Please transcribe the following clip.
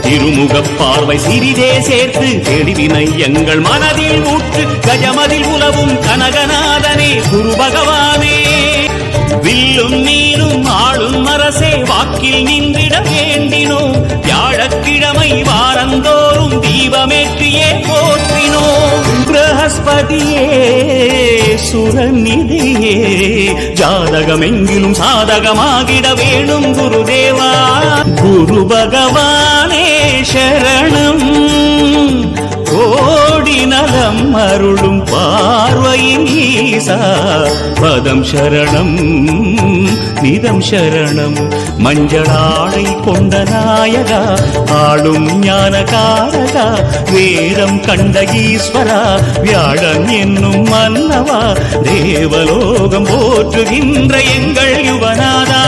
திருமுகப் பார்வை சிறிதே சேர்த்து தெளிவினை எங்கள் மனதில் ஊற்று கஜமதில் உலவும் கனகநாதனே குரு பகவானே வில்லும் நீரும் ஆளும் அரசே வாக்கில் நின்றிட வேண்டினோம் வியாழக்கிழமை வாரந்தோறும் தீபமேற்றியே போற்றினோம் பிரகஸ்பதியே சுரநிதியே ஜாதகமெங்கிலும் சாதகமாகிட வேணும் குருதேவா குரு பகவானே சரணம் கோடி நலம் அருளும் பார்வையின் ஈசா பதம் சரணம் நிதம் சரணம் மஞ்சளாடை கொண்ட நாயகா ஆளும் ஞானகாரகா வேதம் கண்ட ஈஸ்வரா வியாழன் என்னும் மன்னவா தேவலோகம் போற்றுகின்ற எங்கள் யுவநாதா